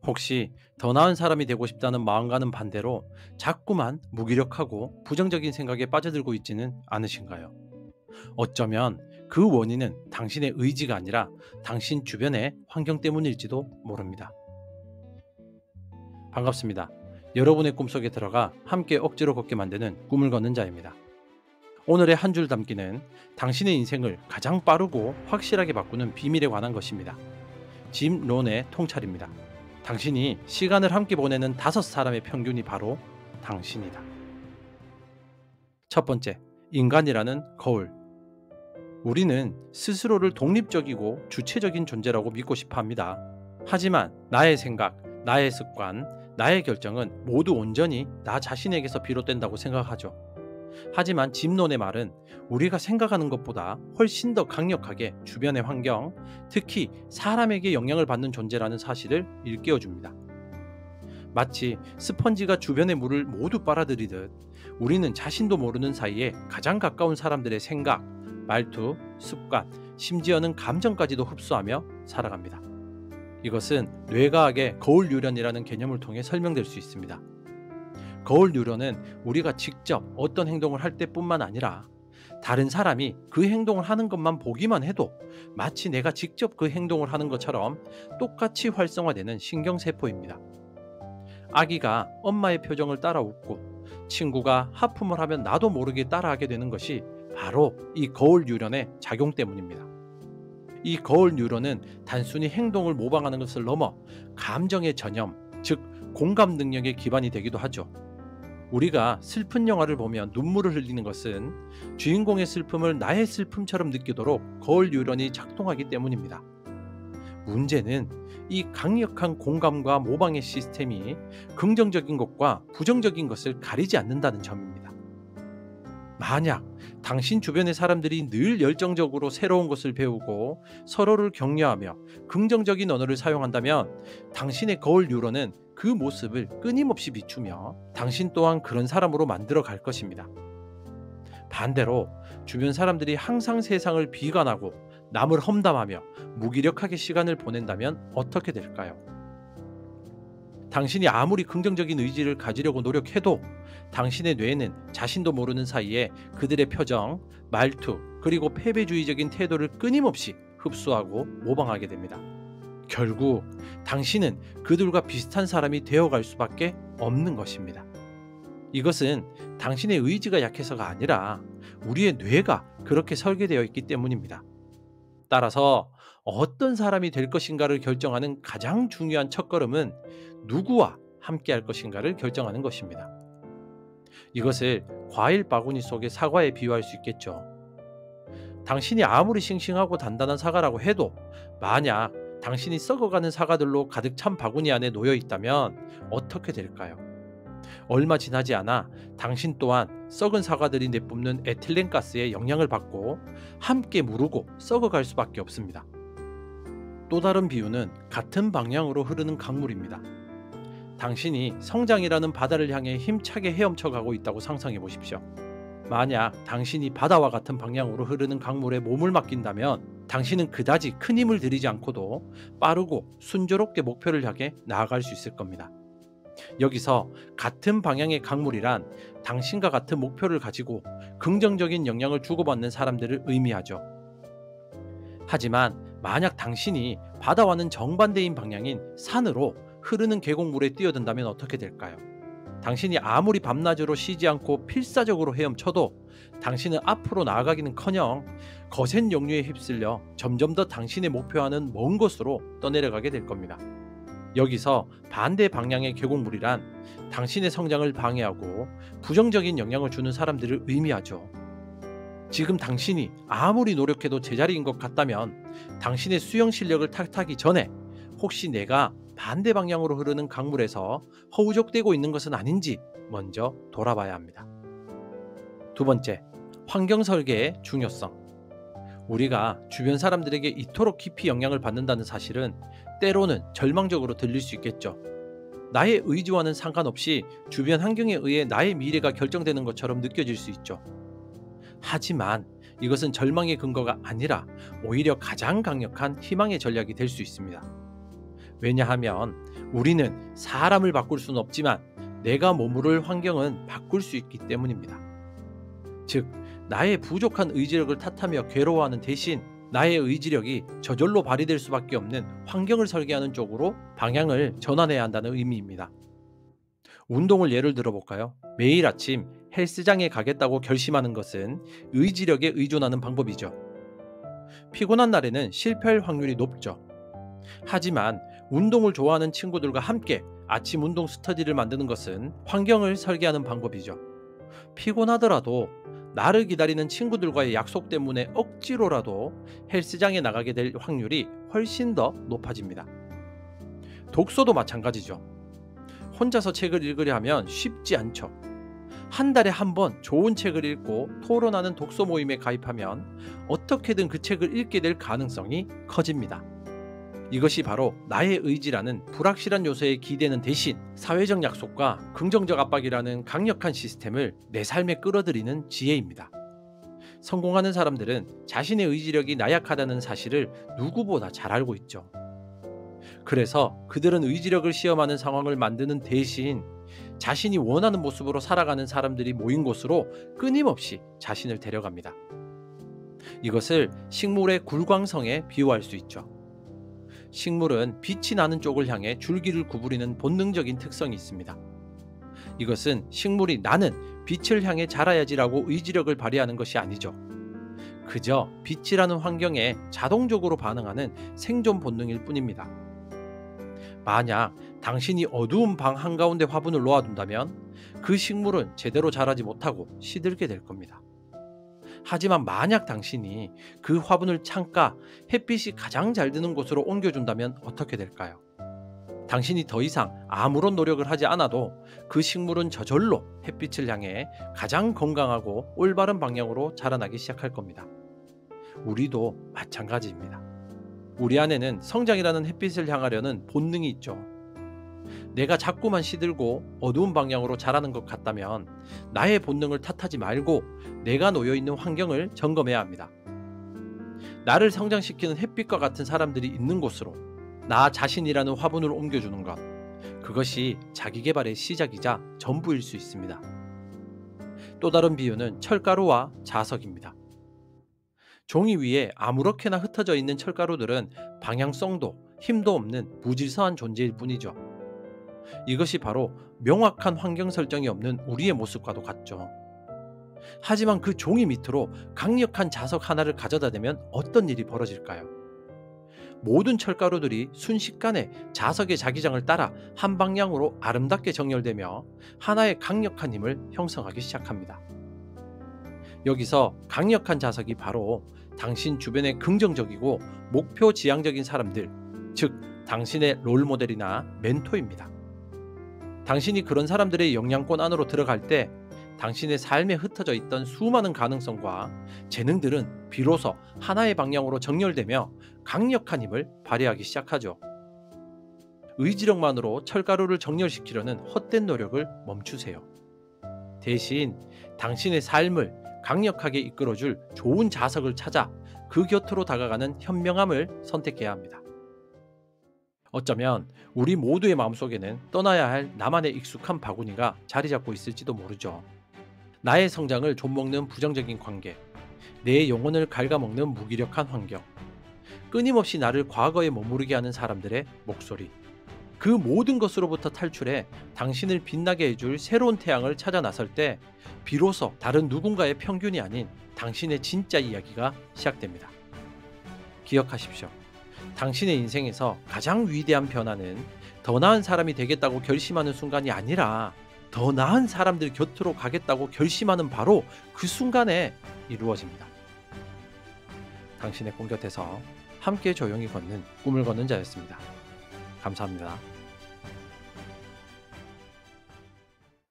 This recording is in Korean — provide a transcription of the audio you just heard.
혹시 더 나은 사람이 되고 싶다는 마음과는 반대로 자꾸만 무기력하고 부정적인 생각에 빠져들고 있지는 않으신가요? 어쩌면 그 원인은 당신의 의지가 아니라 당신 주변의 환경 때문일지도 모릅니다. 반갑습니다. 여러분의 꿈속에 들어가 함께 억지로 걷게 만드는 꿈을 걷는 자입니다. 오늘의 한 줄 담기는 당신의 인생을 가장 빠르고 확실하게 바꾸는 비밀에 관한 것입니다. 짐 론의 통찰입니다. 당신이 시간을 함께 보내는 5사람의 평균이 바로 당신이다. 첫 번째, 인간이라는 거울. 우리는 스스로를 독립적이고 주체적인 존재라고 믿고 싶어 합니다. 하지만 나의 생각, 나의 습관, 나의 결정은 모두 온전히 나 자신에게서 비롯된다고 생각하죠. 하지만 짐론의 말은 우리가 생각하는 것보다 훨씬 더 강력하게 주변의 환경, 특히 사람에게 영향을 받는 존재라는 사실을 일깨워줍니다. 마치 스펀지가 주변의 물을 모두 빨아들이듯 우리는 자신도 모르는 사이에 가장 가까운 사람들의 생각, 말투, 습관, 심지어는 감정까지도 흡수하며 살아갑니다. 이것은 뇌과학의 거울 유련이라는 개념을 통해 설명될 수 있습니다. 거울 유련은 우리가 직접 어떤 행동을 할 때뿐만 아니라 다른 사람이 그 행동을 하는 것만 보기만 해도 마치 내가 직접 그 행동을 하는 것처럼 똑같이 활성화되는 신경세포입니다. 아기가 엄마의 표정을 따라 웃고 친구가 하품을 하면 나도 모르게 따라하게 되는 것이 바로 이 거울 유련의 작용 때문입니다. 이 거울 뉴런은 단순히 행동을 모방하는 것을 넘어 감정의 전염, 즉 공감 능력의 기반이 되기도 하죠. 우리가 슬픈 영화를 보면 눈물을 흘리는 것은 주인공의 슬픔을 나의 슬픔처럼 느끼도록 거울 뉴런이 작동하기 때문입니다. 문제는 이 강력한 공감과 모방의 시스템이 긍정적인 것과 부정적인 것을 가리지 않는다는 점입니다. 만약 당신 주변의 사람들이 늘 열정적으로 새로운 것을 배우고 서로를 격려하며 긍정적인 언어를 사용한다면 당신의 거울 뉴런은 그 모습을 끊임없이 비추며 당신 또한 그런 사람으로 만들어 갈 것입니다. 반대로 주변 사람들이 항상 세상을 비관하고 남을 험담하며 무기력하게 시간을 보낸다면 어떻게 될까요? 당신이 아무리 긍정적인 의지를 가지려고 노력해도 당신의 뇌는 자신도 모르는 사이에 그들의 표정, 말투, 그리고 패배주의적인 태도를 끊임없이 흡수하고 모방하게 됩니다. 결국 당신은 그들과 비슷한 사람이 되어갈 수밖에 없는 것입니다. 이것은 당신의 의지가 약해서가 아니라 우리의 뇌가 그렇게 설계되어 있기 때문입니다. 따라서 어떤 사람이 될 것인가를 결정하는 가장 중요한 첫걸음은 누구와 함께 할 것인가를 결정하는 것입니다. 이것을 과일 바구니 속의 사과에 비유할 수 있겠죠. 당신이 아무리 싱싱하고 단단한 사과라고 해도 만약 당신이 썩어가는 사과들로 가득 찬 바구니 안에 놓여 있다면 어떻게 될까요? 얼마 지나지 않아 당신 또한 썩은 사과들이 내뿜는 에틸렌 가스에 영향을 받고 함께 무르고 썩어갈 수밖에 없습니다. 또 다른 비유는 같은 방향으로 흐르는 강물입니다. 당신이 성장이라는 바다를 향해 힘차게 헤엄쳐 가고 있다고 상상해 보십시오. 만약 당신이 바다와 같은 방향으로 흐르는 강물에 몸을 맡긴다면 당신은 그다지 큰 힘을 들이지 않고도 빠르고 순조롭게 목표를 향해 나아갈 수 있을 겁니다. 여기서 같은 방향의 강물이란 당신과 같은 목표를 가지고 긍정적인 영향을 주고받는 사람들을 의미하죠. 하지만 만약 당신이 바다와는 정반대인 방향인 산으로 흐르는 계곡물에 뛰어든다면 어떻게 될까요? 당신이 아무리 밤낮으로 쉬지 않고 필사적으로 헤엄쳐도 당신은 앞으로 나아가기는커녕 거센 역류에 휩쓸려 점점 더 당신의 목표와는 먼 곳으로 떠내려가게 될 겁니다. 여기서 반대 방향의 계곡물이란 당신의 성장을 방해하고 부정적인 영향을 주는 사람들을 의미하죠. 지금 당신이 아무리 노력해도 제자리인 것 같다면 당신의 수영 실력을 탓하기 전에 혹시 내가 반대 방향으로 흐르는 강물에서 허우적대고 있는 것은 아닌지 먼저 돌아봐야 합니다. 두 번째, 환경 설계의 중요성. 우리가 주변 사람들에게 이토록 깊이 영향을 받는다는 사실은 때로는 절망적으로 들릴 수 있겠죠. 나의 의지와는 상관없이 주변 환경에 의해 나의 미래가 결정되는 것처럼 느껴질 수 있죠. 하지만 이것은 절망의 근거가 아니라 오히려 가장 강력한 희망의 전략이 될 수 있습니다. 왜냐하면 우리는 사람을 바꿀 수는 없지만 내가 머무를 환경은 바꿀 수 있기 때문입니다. 즉, 나의 부족한 의지력을 탓하며 괴로워하는 대신 나의 의지력이 저절로 발휘될 수밖에 없는 환경을 설계하는 쪽으로 방향을 전환해야 한다는 의미입니다. 운동을 예를 들어볼까요? 매일 아침 헬스장에 가겠다고 결심하는 것은 의지력에 의존하는 방법이죠. 피곤한 날에는 실패할 확률이 높죠. 하지만 운동을 좋아하는 친구들과 함께 아침 운동 스터디를 만드는 것은 환경을 설계하는 방법이죠. 피곤하더라도 나를 기다리는 친구들과의 약속 때문에 억지로라도 헬스장에 나가게 될 확률이 훨씬 더 높아집니다. 독서도 마찬가지죠. 혼자서 책을 읽으려 하면 쉽지 않죠. 한 달에 한 번 좋은 책을 읽고 토론하는 독서 모임에 가입하면 어떻게든 그 책을 읽게 될 가능성이 커집니다. 이것이 바로 나의 의지라는 불확실한 요소에 기대는 대신 사회적 약속과 긍정적 압박이라는 강력한 시스템을 내 삶에 끌어들이는 지혜입니다. 성공하는 사람들은 자신의 의지력이 나약하다는 사실을 누구보다 잘 알고 있죠. 그래서 그들은 의지력을 시험하는 상황을 만드는 대신 자신이 원하는 모습으로 살아가는 사람들이 모인 곳으로 끊임없이 자신을 데려갑니다. 이것을 식물의 굴광성에 비유할 수 있죠. 식물은 빛이 나는 쪽을 향해 줄기를 구부리는 본능적인 특성이 있습니다. 이것은 식물이 나는 빛을 향해 자라야지라고 의지력을 발휘하는 것이 아니죠. 그저 빛이라는 환경에 자동적으로 반응하는 생존 본능일 뿐입니다. 만약 당신이 어두운 방 한가운데 화분을 놓아둔다면 그 식물은 제대로 자라지 못하고 시들게 될 겁니다. 하지만 만약 당신이 그 화분을 창가, 햇빛이 가장 잘 드는 곳으로 옮겨준다면 어떻게 될까요? 당신이 더 이상 아무런 노력을 하지 않아도 그 식물은 저절로 햇빛을 향해 가장 건강하고 올바른 방향으로 자라나기 시작할 겁니다. 우리도 마찬가지입니다. 우리 안에는 성장이라는 햇빛을 향하려는 본능이 있죠. 내가 자꾸만 시들고 어두운 방향으로 자라는 것 같다면 나의 본능을 탓하지 말고 내가 놓여있는 환경을 점검해야 합니다. 나를 성장시키는 햇빛과 같은 사람들이 있는 곳으로 나 자신이라는 화분을 옮겨주는 것, 그것이 자기계발의 시작이자 전부일 수 있습니다. 또 다른 비유는 철가루와 자석입니다. 종이 위에 아무렇게나 흩어져 있는 철가루들은 방향성도 힘도 없는 무질서한 존재일 뿐이죠. 이것이 바로 명확한 환경 설정이 없는 우리의 모습과도 같죠. 하지만 그 종이 밑으로 강력한 자석 하나를 가져다 대면 어떤 일이 벌어질까요? 모든 철가루들이 순식간에 자석의 자기장을 따라 한 방향으로 아름답게 정렬되며 하나의 강력한 힘을 형성하기 시작합니다. 여기서 강력한 자석이 바로 당신 주변의 긍정적이고 목표 지향적인 사람들, 즉 당신의 롤모델이나 멘토입니다. 당신이 그런 사람들의 영향권 안으로 들어갈 때 당신의 삶에 흩어져 있던 수많은 가능성과 재능들은 비로소 하나의 방향으로 정렬되며 강력한 힘을 발휘하기 시작하죠. 의지력만으로 철가루를 정렬시키려는 헛된 노력을 멈추세요. 대신 당신의 삶을 강력하게 이끌어줄 좋은 자석을 찾아 그 곁으로 다가가는 현명함을 선택해야 합니다. 어쩌면 우리 모두의 마음속에는 떠나야 할 나만의 익숙한 바구니가 자리 잡고 있을지도 모르죠. 나의 성장을 좀먹는 부정적인 관계, 내 영혼을 갉아먹는 무기력한 환경, 끊임없이 나를 과거에 머무르게 하는 사람들의 목소리, 그 모든 것으로부터 탈출해 당신을 빛나게 해줄 새로운 태양을 찾아 나설 때 비로소 다른 누군가의 평균이 아닌 당신의 진짜 이야기가 시작됩니다. 기억하십시오. 당신의 인생에서 가장 위대한 변화는 더 나은 사람이 되겠다고 결심하는 순간이 아니라 더 나은 사람들 곁으로 가겠다고 결심하는 바로 그 순간에 이루어집니다. 당신의 꿈 곁에서 함께 조용히 걷는 꿈을 걷는 자였습니다. 감사합니다.